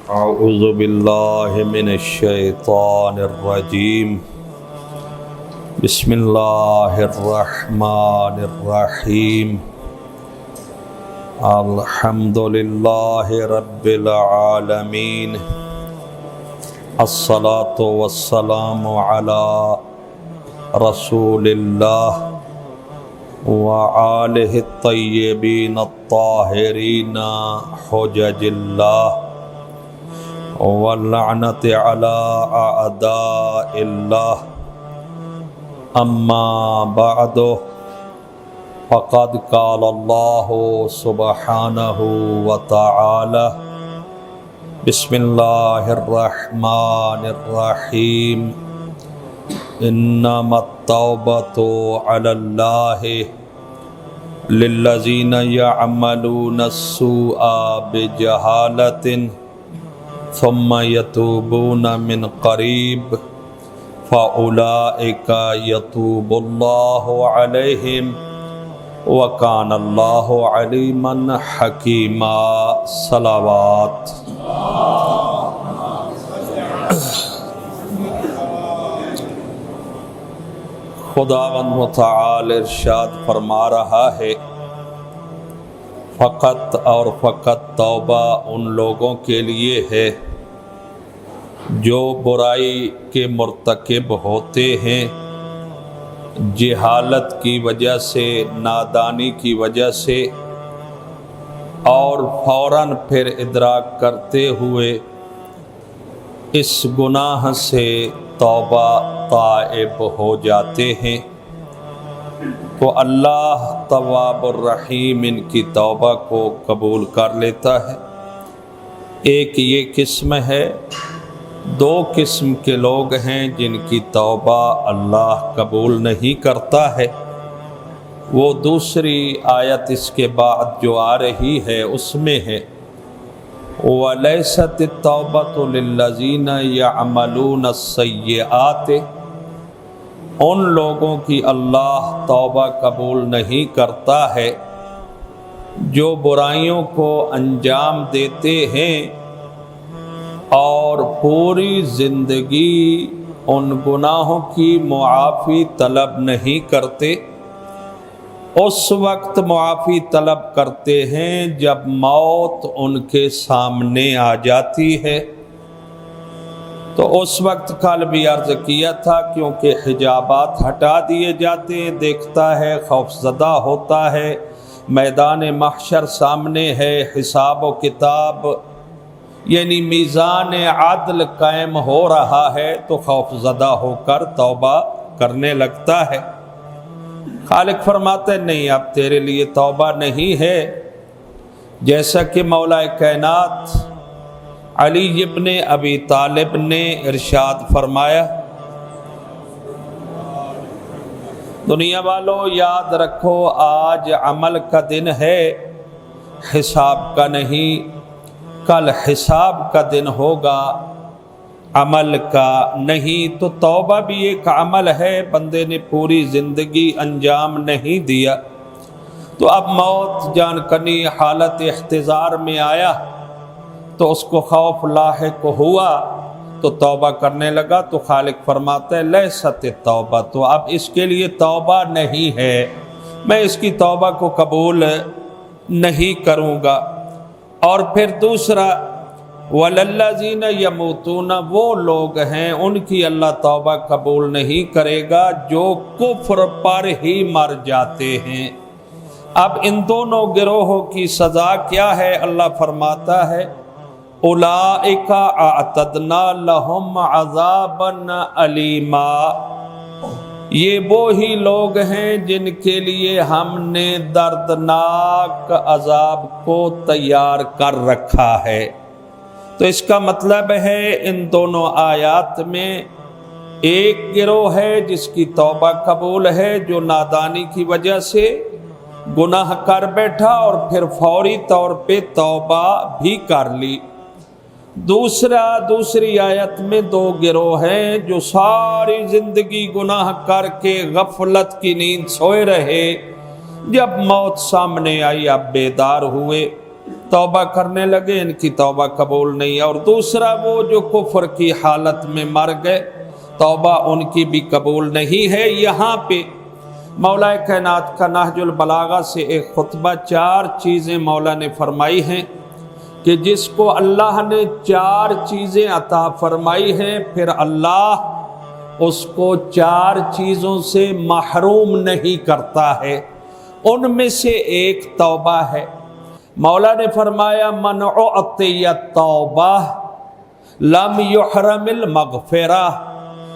اعوذ باللہ من الشیطان الرجیم بسم اللہ الرحمن الرحیم الحمد للہ رب العالمین الصلاة والسلام علی رسول اللہ وآلہ الطیبین الطاہرین حجج اللہ واللعنت علی اعداء اللہ اما بعد فقد قال اللہ سبحانہ وتعالی بسم اللہ الرحمن الرحیم انما التوبۃ علی اللہ للذین یعملون السوء بجہالۃ ثم یتوبون من قریب فاولئک یتوب اللہ علیہم وکان اللہ علیما حکیما۔ صلوات۔ خداوند متعال ارشاد فرما رہا ہے، فقط اور فقط توبہ ان لوگوں کے لیے ہے جو برائی کے مرتکب ہوتے ہیں، جہالت کی وجہ سے، نادانی کی وجہ سے، اور فوراً پھر ادراک کرتے ہوئے اس گناہ سے توبہ تائب ہو جاتے ہیں، تو اللہ تواب الرحیم ان کی توبہ کو قبول کر لیتا ہے۔ ایک یہ قسم ہے، دو قسم کے لوگ ہیں جن کی توبہ اللہ قبول نہیں کرتا ہے۔ وہ دوسری آیت اس کے بعد جو آ رہی ہے اس میں ہے وَلَيْسَتِ التَّوْبَةُ لِلَّذِينَ يَعْمَلُونَ السَّيِّئَاتِ، ان لوگوں کی اللہ توبہ قبول نہیں کرتا ہے جو برائیوں کو انجام دیتے ہیں اور پوری زندگی ان گناہوں کی معافی طلب نہیں کرتے۔ اس وقت معافی طلب کرتے ہیں جب موت ان کے سامنے آ جاتی ہے، تو اس وقت کل بھی عرض کیا تھا، کیونکہ حجابات ہٹا دیے جاتے ہیں، دیکھتا ہے، خوف زدہ ہوتا ہے، میدان محشر سامنے ہے، حساب و کتاب یعنی میزان عدل قائم ہو رہا ہے، تو خوف زدہ ہو کر توبہ کرنے لگتا ہے۔ خالق فرماتے نہیں، اب تیرے لیے توبہ نہیں ہے، جیسا کہ مولا کائنات علی ابن ابی طالب نے ارشاد فرمایا، دنیا والوں یاد رکھو آج عمل کا دن ہے، حساب کا نہیں، کل حساب کا دن ہوگا، عمل کا نہیں۔ تو توبہ بھی ایک عمل ہے، بندے نے پوری زندگی انجام نہیں دیا، تو اب موت جان کنی حالت احتضار میں آیا تو اس کو خوف لاحق ہوا تو توبہ کرنے لگا، تو خالق فرماتا ہے لیست توبہ، تو اب اس کے لیے توبہ نہیں ہے، میں اس کی توبہ کو قبول نہیں کروں گا۔ اور پھر دوسرا وَلَلَّذِينَ يَمُوتُونَ، وہ لوگ ہیں ان کی اللہ توبہ قبول نہیں کرے گا جو کفر پر ہی مر جاتے ہیں۔ اب ان دونوں گروہوں کی سزا کیا ہے؟ اللہ فرماتا ہے اولئک اعتدنا لہم عذابا علیما، یہ وہی لوگ ہیں جن کے لیے ہم نے دردناک عذاب کو تیار کر رکھا ہے۔ تو اس کا مطلب ہے ان دونوں آیات میں ایک گروہ ہے جس کی توبہ قبول ہے، جو نادانی کی وجہ سے گناہ کر بیٹھا اور پھر فوری طور پہ توبہ بھی کر لی۔ دوسری آیت میں دو گروہ ہیں جو ساری زندگی گناہ کر کے غفلت کی نیند سوئے رہے، جب موت سامنے آئی اب بیدار ہوئے، توبہ کرنے لگے، ان کی توبہ قبول نہیں۔ اور دوسرا وہ جو کفر کی حالت میں مر گئے، توبہ ان کی بھی قبول نہیں ہے۔ یہاں پہ مولا کائنات کا نہج البلاغہ سے ایک خطبہ 4 چیزیں مولا نے فرمائی ہیں کہ جس کو اللہ نے 4 چیزیں عطا فرمائی ہیں، پھر اللہ اس کو 4 چیزوں سے محروم نہیں کرتا ہے۔ ان میں سے ایک توبہ ہے۔ مولا نے فرمایا من اعطی التوبہ لم یحرم المغفرہ۔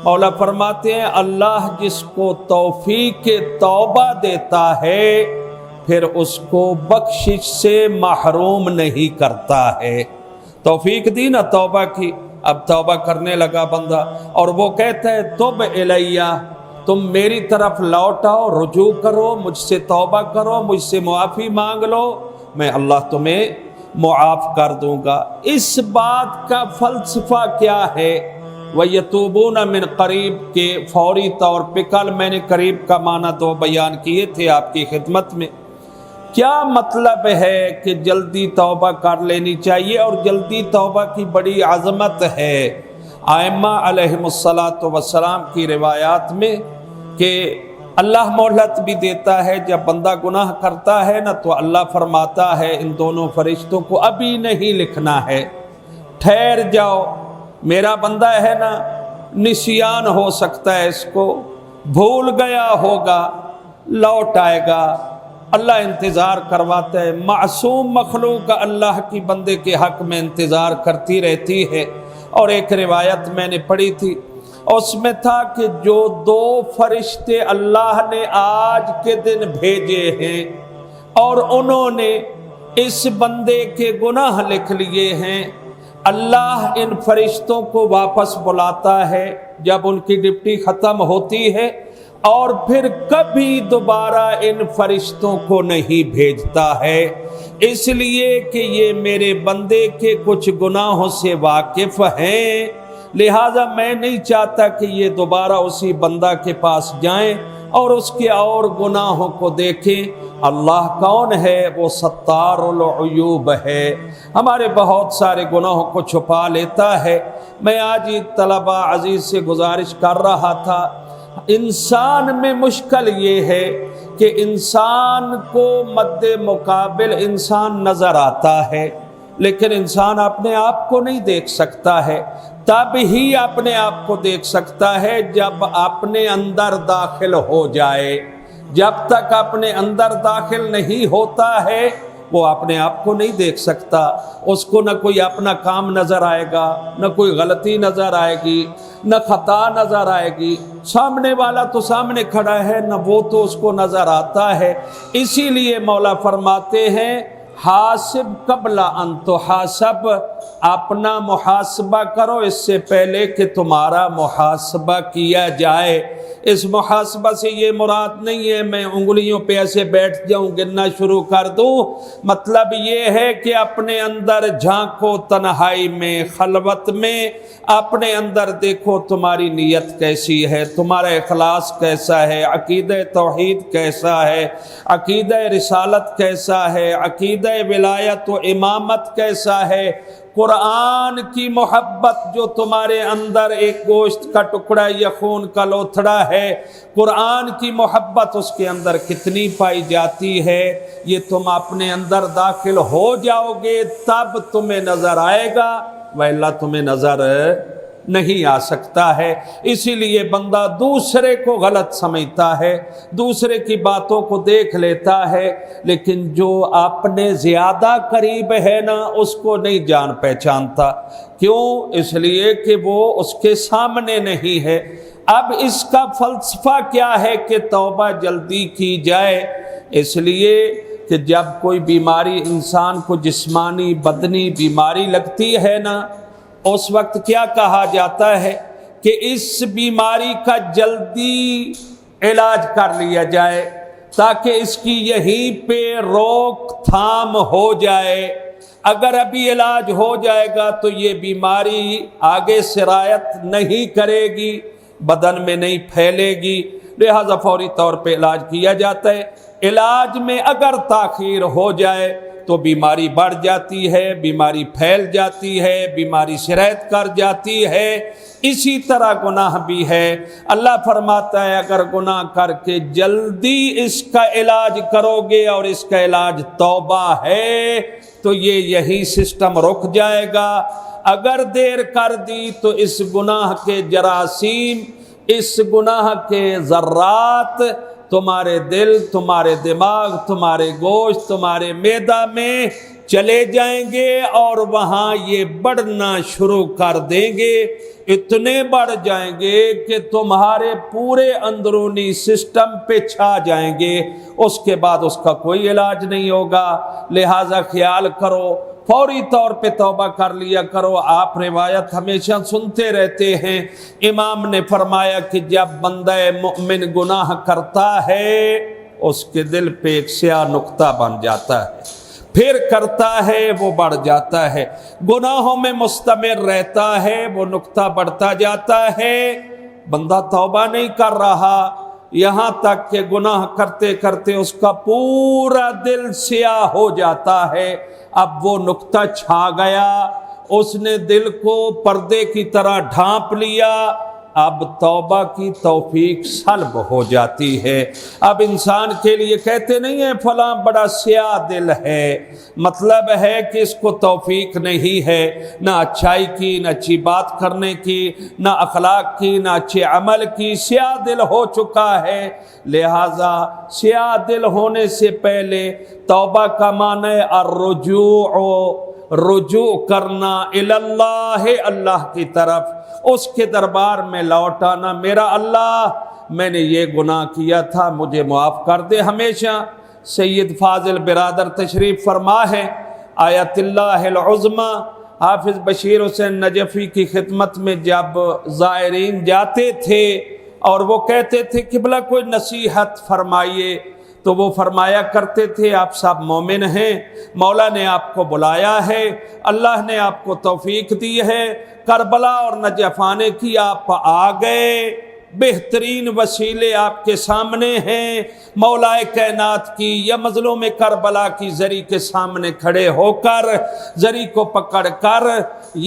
مولا فرماتے ہیں اللہ جس کو توفیق توبہ دیتا ہے پھر اس کو بخشش سے محروم نہیں کرتا ہے۔ توفیق دی نا توبہ کی، اب توبہ کرنے لگا بندہ، اور وہ کہتا ہے تب الیہ، تم میری طرف لوٹ آؤ، رجوع کرو، مجھ سے توبہ کرو، مجھ سے معافی مانگ لو، میں اللہ تمہیں معاف کر دوں گا۔ اس بات کا فلسفہ کیا ہے؟ وَيَتُوبُونَ مِنْ قریب کے فوری طور پہ کل میں نے قریب کا معنی 2 بیان کیے تھے آپ کی خدمت میں۔ کیا مطلب ہے کہ جلدی توبہ کر لینی چاہیے، اور جلدی توبہ کی بڑی عظمت ہے۔ ائمہ علیہم السلام کی روایات میں کہ اللہ مہلت بھی دیتا ہے، جب بندہ گناہ کرتا ہے نا تو اللہ فرماتا ہے ان دونوں فرشتوں کو ابھی نہیں لکھنا ہے، ٹھہر جاؤ، میرا بندہ ہے نا نسیان ہو سکتا ہے، اس کو بھول گیا ہوگا، لوٹ آئے گا۔ اللہ انتظار کرواتا ہے۔ معصوم مخلوق اللہ کی بندے کے حق میں انتظار کرتی رہتی ہے۔ اور ایک روایت میں نے پڑھی تھی، اس میں تھا کہ جو 2 فرشتے اللہ نے آج کے دن بھیجے ہیں اور انہوں نے اس بندے کے گناہ لکھ لیے ہیں، اللہ ان فرشتوں کو واپس بلاتا ہے جب ان کی ڈپٹی ختم ہوتی ہے، اور پھر کبھی دوبارہ ان فرشتوں کو نہیں بھیجتا ہے، اس لیے کہ یہ میرے بندے کے کچھ گناہوں سے واقف ہیں، لہذا میں نہیں چاہتا کہ یہ دوبارہ اسی بندہ کے پاس جائیں اور اس کے اور گناہوں کو دیکھیں۔ اللہ کون ہے؟ وہ ستار العیوب ہے، ہمارے بہت سارے گناہوں کو چھپا لیتا ہے۔ میں آج ہی طلبہ عزیز سے گزارش کر رہا تھا، انسان میں مشکل یہ ہے کہ انسان کو مد مقابل انسان نظر آتا ہے، لیکن انسان اپنے آپ کو نہیں دیکھ سکتا ہے۔ تب ہی اپنے آپ کو دیکھ سکتا ہے جب اپنے اندر داخل ہو جائے۔ جب تک اپنے اندر داخل نہیں ہوتا ہے وہ اپنے آپ کو نہیں دیکھ سکتا۔ اس کو نہ کوئی اپنا کام نظر آئے گا، نہ کوئی غلطی نظر آئے گی، نہ خطا نظر آئے گی۔ سامنے والا تو سامنے کھڑا ہے، نہ وہ تو اس کو نظر آتا ہے۔ اسی لیے مولا فرماتے ہیں حاسب قبل ان تحاسب، اپنا محاسبہ کرو اس سے پہلے کہ تمہارا محاسبہ کیا جائے۔ اس محاسبہ سے یہ مراد نہیں ہے میں انگلیوں پہ ایسے بیٹھ جاؤں گننا شروع کر دوں، مطلب یہ ہے کہ اپنے اندر جھانکو، تنہائی میں، خلوت میں اپنے اندر دیکھو تمہاری نیت کیسی ہے، تمہارا اخلاص کیسا ہے، عقیدہ توحید کیسا ہے، عقیدہ رسالت کیسا ہے، عقیدہ ولایت و امامت کیسا ہے، قرآن کی محبت جو تمہارے اندر ایک گوشت کا ٹکڑا یا خون کا لوتھڑا ہے، قرآن کی محبت اس کے اندر کتنی پائی جاتی ہے، یہ تم اپنے اندر داخل ہو جاؤ گے تب تمہیں نظر آئے گا، وَإِلَّا تمہیں نظر نہیں آ سکتا ہے۔ اسی لیے بندہ دوسرے کو غلط سمجھتا ہے، دوسرے کی باتوں کو دیکھ لیتا ہے، لیکن جو اپنے زیادہ قریب ہے نا اس کو نہیں جان پہچانتا۔ کیوں؟ اس لیے کہ وہ اس کے سامنے نہیں ہے۔ اب اس کا فلسفہ کیا ہے کہ توبہ جلدی کی جائے؟ اس لیے کہ جب کوئی بیماری انسان کو جسمانی بدنی بیماری لگتی ہے نا، اس وقت کیا کہا جاتا ہے کہ اس بیماری کا جلدی علاج کر لیا جائے تاکہ اس کی یہیں پہ روک تھام ہو جائے۔ اگر ابھی علاج ہو جائے گا تو یہ بیماری آگے سرایت نہیں کرے گی، بدن میں نہیں پھیلے گی، لہذا فوری طور پہ علاج کیا جاتا ہے۔ علاج میں اگر تاخیر ہو جائے تو بیماری بڑھ جاتی ہے، بیماری پھیل جاتی ہے، بیماری سرایت کر جاتی ہے۔ اسی طرح گناہ بھی ہے۔ اللہ فرماتا ہے اگر گناہ کر کے جلدی اس کا علاج کرو گے اور اس کا علاج توبہ ہے تو یہی سسٹم رک جائے گا۔ اگر دیر کر دی تو اس گناہ کے جراثیم، اس گناہ کے ذرات تمہارے دل، تمہارے دماغ، تمہارے گوشت، تمہارے معدہ میں چلے جائیں گے اور وہاں یہ بڑھنا شروع کر دیں گے، اتنے بڑھ جائیں گے کہ تمہارے پورے اندرونی سسٹم پہ چھا جائیں گے، اس کے بعد اس کا کوئی علاج نہیں ہوگا۔ لہٰذا خیال کرو، فوری طور پہ توبہ کر لیا کرو۔ آپ روایت ہمیشہ سنتے رہتے ہیں، امام نے فرمایا کہ جب بندہ مؤمن گناہ کرتا ہے اس کے دل پہ ایک سیاہ نقطہ بن جاتا ہے، پھر کرتا ہے وہ بڑھ جاتا ہے، گناہوں میں مستمر رہتا ہے وہ نقطہ بڑھتا جاتا ہے۔ بندہ توبہ نہیں کر رہا، یہاں تک کہ گناہ کرتے کرتے اس کا پورا دل سیاہ ہو جاتا ہے۔ اب وہ نقطہ چھا گیا، اس نے دل کو پردے کی طرح ڈھانپ لیا، اب توبہ کی توفیق سلب ہو جاتی ہے۔ اب انسان کے لیے کہتے نہیں ہیں فلاں بڑا سیاہ دل ہے، مطلب ہے کہ اس کو توفیق نہیں ہے، نہ اچھائی کی، نہ اچھی بات کرنے کی، نہ اخلاق کی، نہ اچھے عمل کی، سیاہ دل ہو چکا ہے۔ لہٰذا سیاہ دل ہونے سے پہلے توبہ کا معنی ہے رجوع کرنا اللہ، اللہ کی طرف، اس کے دربار میں لوٹ آنا۔ میرا اللہ، میں نے یہ گناہ کیا تھا، مجھے معاف کر دے۔ ہمیشہ سید فاضل برادر تشریف فرما ہے، آیت اللہ العظمی حافظ بشیر حسین نجفی کی خدمت میں جب زائرین جاتے تھے اور وہ کہتے تھے قبلہ کوئی نصیحت فرمائیے، تو وہ فرمایا کرتے تھے آپ سب مومن ہیں، مولا نے آپ کو بلایا ہے، اللہ نے آپ کو توفیق دی ہے، کربلا اور نجف آنے کی آپ آ گئے، بہترین وسیلے آپ کے سامنے ہیں، مولا کائنات کی یا مظلوم کربلا کی زری کے سامنے کھڑے ہو کر زری کو پکڑ کر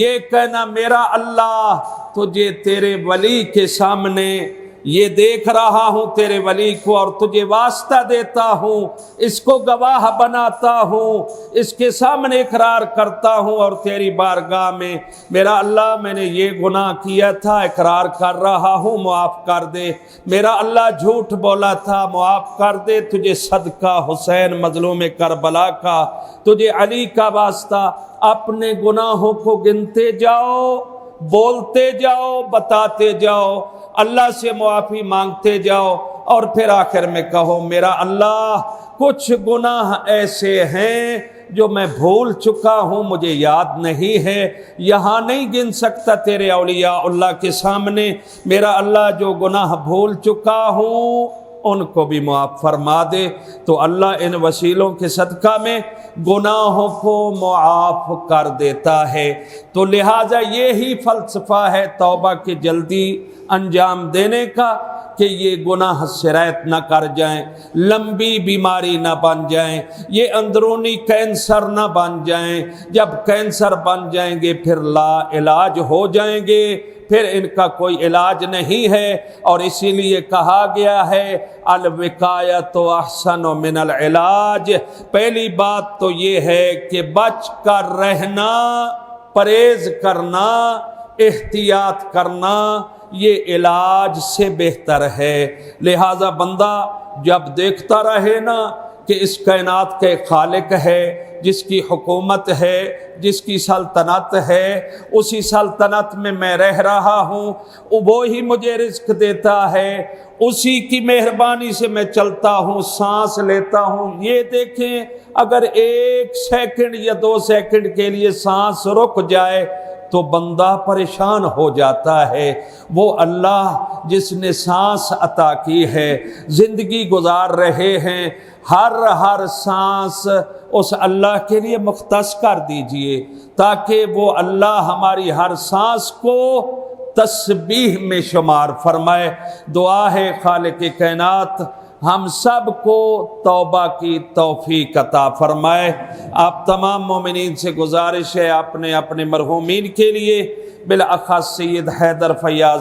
یہ کہنا میرا اللہ تجھے تیرے ولی کے سامنے یہ دیکھ رہا ہوں تیرے ولی کو اور تجھے واسطہ دیتا ہوں، اس کو گواہ بناتا ہوں، اس کے سامنے اقرار کرتا ہوں اور تیری بارگاہ میں میرا اللہ میں نے یہ گناہ کیا تھا، اقرار کر رہا ہوں، معاف کر دے۔ میرا اللہ جھوٹ بولا تھا، معاف کر دے۔ تجھے صدقہ حسین مظلوم کربلا کا، تجھے علی کا واسطہ، اپنے گناہوں کو گنتے جاؤ، بولتے جاؤ، بتاتے جاؤ، اللہ سے معافی مانگتے جاؤ اور پھر آخر میں کہو میرا اللہ کچھ گناہ ایسے ہیں جو میں بھول چکا ہوں، مجھے یاد نہیں ہے، یہاں نہیں گن سکتا تیرے اولیاء اللہ کے سامنے، میرا اللہ جو گناہ بھول چکا ہوں ان کو بھی معاف فرما دے۔ تو اللہ ان وسیلوں کے صدقہ میں گناہوں کو معاف کر دیتا ہے۔ تو لہٰذا یہی فلسفہ ہے توبہ کے جلدی انجام دینے کا کہ یہ گناہ سرایت نہ کر جائیں، لمبی بیماری نہ بن جائیں، یہ اندرونی کینسر نہ بن جائیں، جب کینسر بن جائیں گے پھر لا علاج ہو جائیں گے، پھر ان کا کوئی علاج نہیں ہے۔ اور اسی لیے کہا گیا ہے الوقایۃ احسن من العلاج، پہلی بات تو یہ ہے کہ بچ کر رہنا، پرہیز کرنا، احتیاط کرنا یہ علاج سے بہتر ہے۔ لہٰذا بندہ جب دیکھتا رہے نا کہ اس کائنات کے خالق ہے، جس کی حکومت ہے، جس کی سلطنت ہے، اسی سلطنت میں میں رہ رہا ہوں، وہی مجھے رزق دیتا ہے، اسی کی مہربانی سے میں چلتا ہوں، سانس لیتا ہوں۔ یہ دیکھیں اگر 1 سیکنڈ یا 2 سیکنڈ کے لیے سانس رک جائے تو بندہ پریشان ہو جاتا ہے۔ وہ اللہ جس نے سانس عطا کی ہے، زندگی گزار رہے ہیں، ہر سانس اس اللہ کے لیے مختص کر دیجئے تاکہ وہ اللہ ہماری ہر سانس کو تسبیح میں شمار فرمائے۔ دعا ہے خالق کائنات ہم سب کو توبہ کی توفیق عطا فرمائے۔ آپ تمام مومنین سے گزارش ہے اپنے اپنے مرحومین کے لیے، بالاخص سید حیدر فیاض